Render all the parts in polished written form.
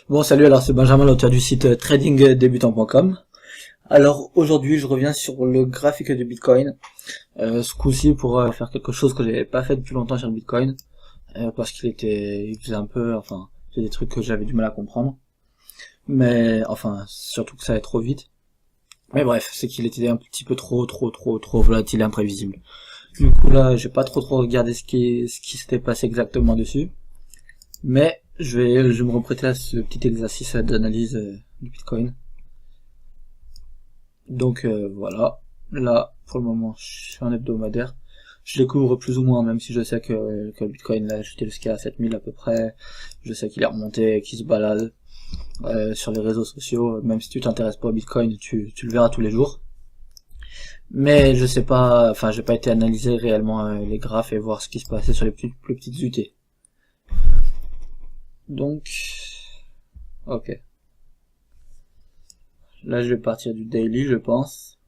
Bon, salut, alors c'est Benjamin, l'auteur du site tradingdebutant.com. Alors aujourd'hui, je reviens sur le graphique du Bitcoin. Ce coup-ci pour faire quelque chose que j'avais pas fait depuis longtemps sur le Bitcoin, parce il faisait un peu, enfin, c'est des trucs que j'avais du mal à comprendre. Mais enfin, surtout que ça allait trop vite. Mais bref, c'est qu'il était un petit peu trop volatile et imprévisible. Du coup là, j'ai pas trop regardé ce qui s'était passé exactement dessus. Mais je vais me reprêter à ce petit exercice d'analyse du Bitcoin. Donc voilà, là pour le moment je suis en hebdomadaire. Je découvre plus ou moins, même si je sais que le Bitcoin là j'étais jusqu'à 7000 à peu près. Je sais qu'il est remonté, qu'il se balade sur les réseaux sociaux. Même si tu t'intéresses pas au Bitcoin, tu le verras tous les jours. Mais je sais pas, enfin j'ai pas été analyser réellement les graphes et voir ce qui se passait sur les plus petites UT. Donc, ok. Là je vais partir du daily je pense.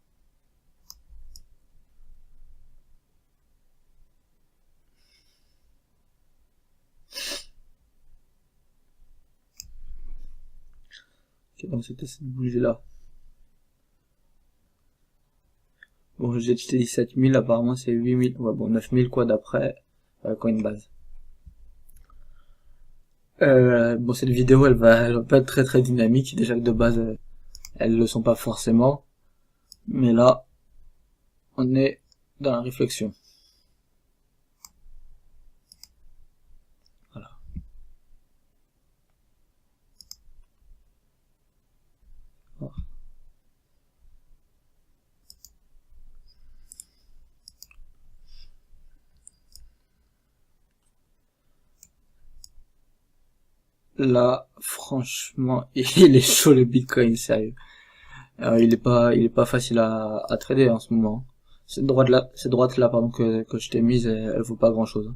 Ok, donc c'était cette bougie là. Bon, j'ai dit 7000, apparemment c'est 8000, ouais bon 9000 quoi d'après Coinbase. Bon, cette vidéo elle va pas être très dynamique, déjà que de base elles le sont pas forcément, mais là on est dans la réflexion. Voilà. Là, franchement, il est chaud le Bitcoin, sérieux. Il est pas facile à trader en ce moment. Cette droite là, pardon, que je t'ai mise, elle vaut pas grand chose.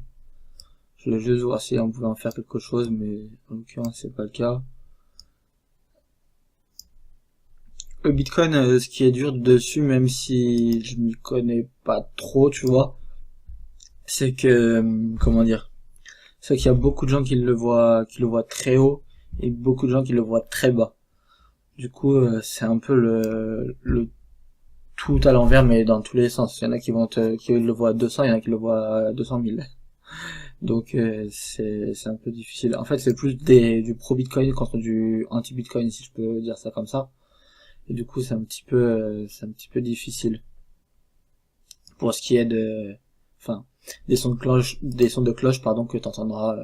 Je voulais juste voir si on pouvait en faire quelque chose, mais en l'occurrence c'est pas le cas. Le Bitcoin, ce qui est dur dessus, même si je m'y connais pas trop, tu vois, c'est que, comment dire, c'est qu'il y a beaucoup de gens qui le voient très haut et beaucoup de gens qui le voient très bas. Du coup, c'est un peu le tout à l'envers, mais dans tous les sens. Il y en a qui le voient à 200, il y en a qui le voient à 200 000. Donc, c'est un peu difficile. En fait, c'est plus du pro-Bitcoin contre du anti-Bitcoin, si je peux dire ça comme ça. Et du coup, c'est un petit peu difficile. Pour ce qui est enfin, des sons de cloche, pardon, que t'entendras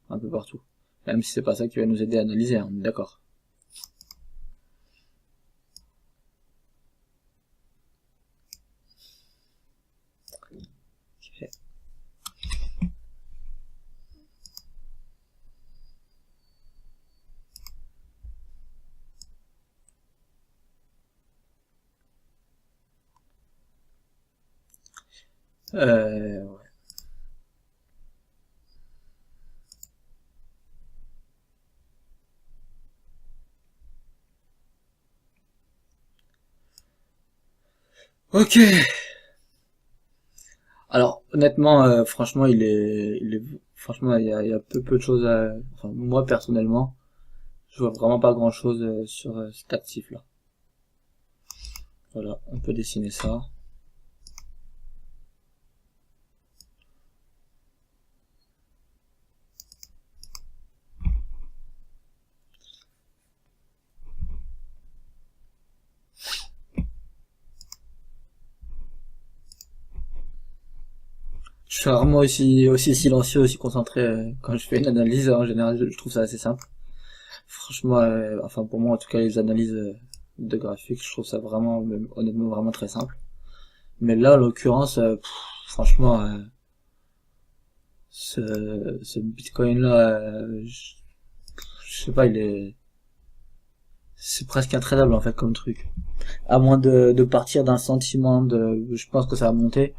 un peu partout. Même si c'est pas ça qui va nous aider à analyser, hein, on est d'accord. Ok. Ouais. Ok. Alors, honnêtement, franchement, franchement, il y a peu de choses enfin, moi, personnellement, je vois vraiment pas grand chose sur cet actif-là. Voilà, on peut dessiner ça. Je suis rarement aussi silencieux, aussi concentré quand je fais une analyse. En général, je trouve ça assez simple. Franchement, enfin pour moi en tout cas, les analyses de graphiques, je trouve ça vraiment, même, honnêtement, vraiment très simple. Mais là, en l'occurrence, franchement, ce Bitcoin-là, je sais pas, c'est presque intradable en fait comme truc. À moins de partir d'un sentiment je pense que ça va monter.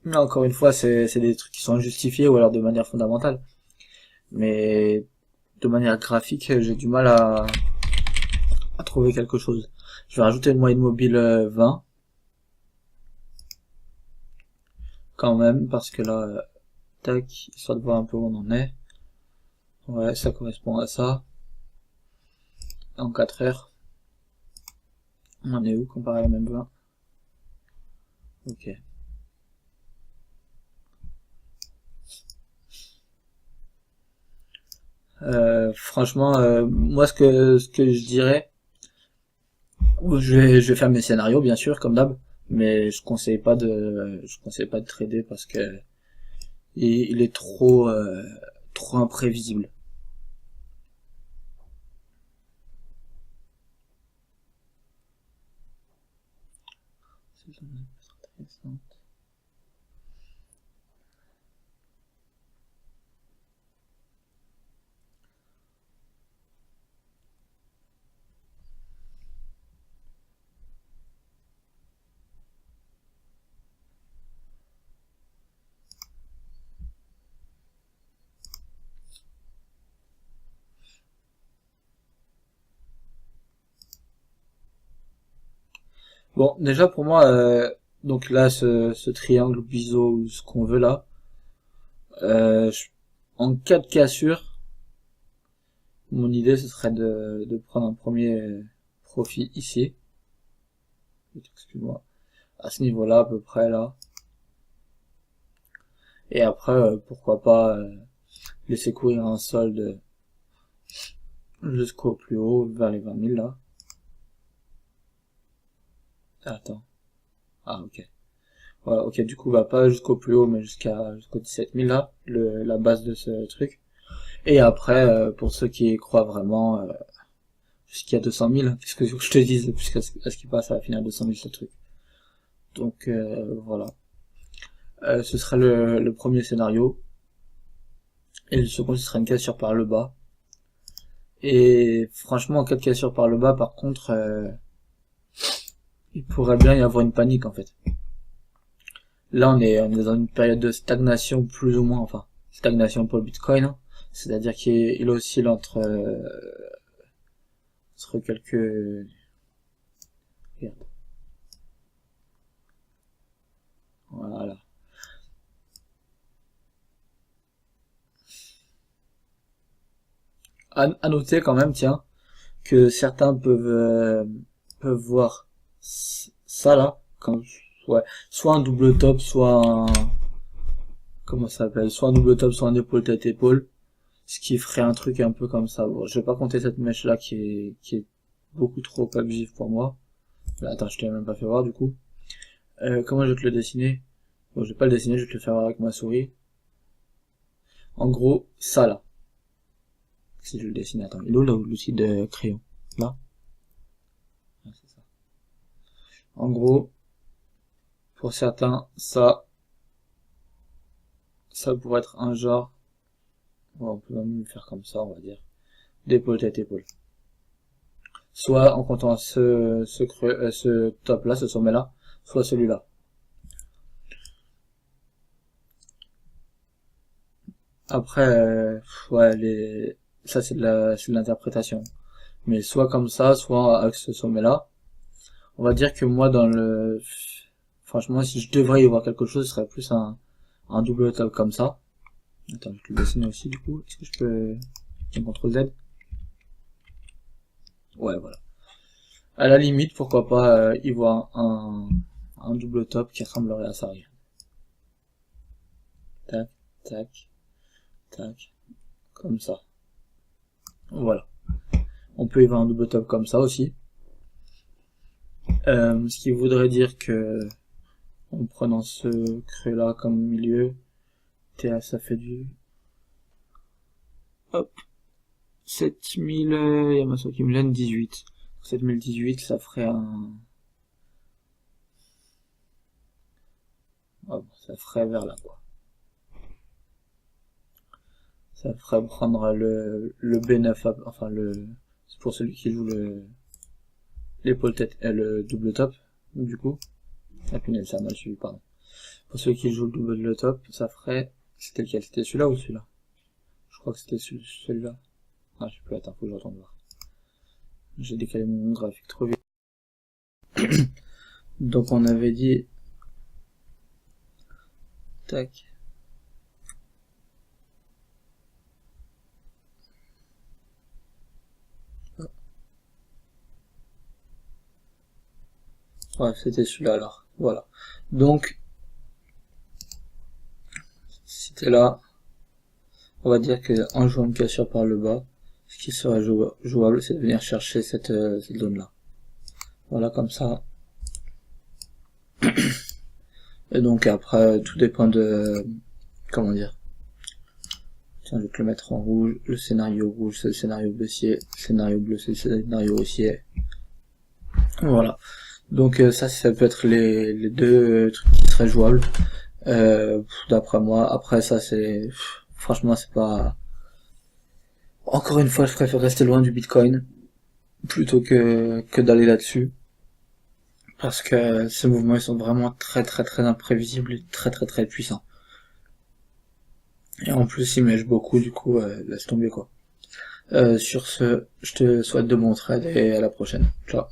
Mais encore une fois, c'est des trucs qui sont injustifiés ou alors de manière fondamentale. Mais de manière graphique, j'ai du mal à trouver quelque chose. Je vais rajouter une moyenne mobile 20 quand même parce que là, tac, histoire de voir un peu où on en est. Ouais, ça correspond à ça. En 4 heures. On en est où comparé à la même 20? Ok. Franchement, moi ce que je dirais, je vais faire mes scénarios bien sûr comme d'hab, mais je conseille pas de trader parce que il est trop imprévisible. Bon, déjà pour moi, donc là ce triangle biseau ou ce qu'on veut là, en cas de cassure, mon idée ce serait de prendre un premier profit ici. Excuse-moi. À ce niveau-là à peu près là. Et après, pourquoi pas laisser courir un solde jusqu'au plus haut, vers les 20 000 là. Attends. Ah ok. Voilà, ok, du coup, va pas jusqu'au plus haut, mais jusqu'au 17 000 là, la base de ce truc. Et après, pour ceux qui y croient vraiment, jusqu'à 200 000, hein, qu'est-ce que je te dise, puisqu'à ce qu'il passe à la finale 200 000 ce truc. Donc voilà. Ce serait le premier scénario. Et le second, ce serait une cassure par le bas. Et franchement, en cas de cassure par le bas, par contre, il pourrait bien y avoir une panique en fait. Là, on est dans une période de stagnation plus ou moins, enfin, stagnation pour le Bitcoin, hein. C'est-à-dire qu'il oscille entre quelques... Regarde. Voilà. À noter quand même, tiens, que certains peuvent voir ça là, comme, ouais, soit un double top, soit un, comment ça s'appelle, soit un double top, soit un épaule tête épaule, ce qui ferait un truc un peu comme ça. Bon, je vais pas compter cette mèche là qui est beaucoup trop abusive pour moi. Là, attends, je t'ai même pas fait voir du coup. Comment je vais te le dessiner? Bon, je vais pas le dessiner, je vais te le faire voir avec ma souris. En gros, ça là. Si je le dessine, attends, il est où l'outil de crayon? Là? Ouais, c'est ça. En gros, pour certains, ça pourrait être un genre, bon, on peut même le faire comme ça, on va dire, d'épaule tête épaule. Soit en comptant ce top là, ce sommet là, soit celui-là. Après, ouais, ça c'est de l'interprétation. Mais soit comme ça, soit avec ce sommet là. On va dire que moi franchement, si je devrais y voir quelque chose, ce serait plus un double top comme ça. Attends, je vais le dessiner aussi du coup. Est-ce que je peux... Tiens, CTRL Z. Ouais, voilà. À la limite, pourquoi pas y voir un double top qui ressemblerait à ça. Tac, tac, tac, comme ça. Voilà. On peut y voir un double top comme ça aussi. Ce qui voudrait dire que, en prenant ce creux là comme milieu, ça fait du... Hop, 7000, Yamaso qui me donne 18. 7018, ça ferait un... Hop, ça ferait vers là, quoi. Ça ferait prendre le B9, enfin c'est pour celui qui joue l'épaule tête, le double top, du coup. Ah punaise, ça a mal suivi, pardon. Pour celui qui joue le double top, ça ferait... C'était lequel? C'était celui-là ou celui-là? Je crois que c'était celui-là. Ah, je sais plus, attends, faut que je retourne voir. J'ai décalé mon graphique trop vite. Donc on avait dit... Tac. Ouais, c'était celui-là alors. Voilà. Donc, si t'es là, on va dire que en jouant une cassure par le bas, ce qui serait jouable, c'est de venir chercher cette zone-là. Voilà, comme ça. Et donc après, tout dépend de... Comment dire? Tiens, je vais te le mettre en rouge. Le scénario rouge, c'est le scénario baissier. Le scénario bleu, c'est le scénario haussier. Voilà. Donc ça peut être les deux trucs qui seraient jouables. D'après moi. Après ça, c'est... Franchement, c'est pas... Encore une fois, je préfère rester loin du Bitcoin plutôt que d'aller là-dessus. Parce que ces mouvements, ils sont vraiment très très très imprévisibles et très très très puissants. Et en plus, ils mèchent beaucoup, du coup, laisse tomber quoi. Sur ce, je te souhaite de bons trades et à la prochaine. Ciao.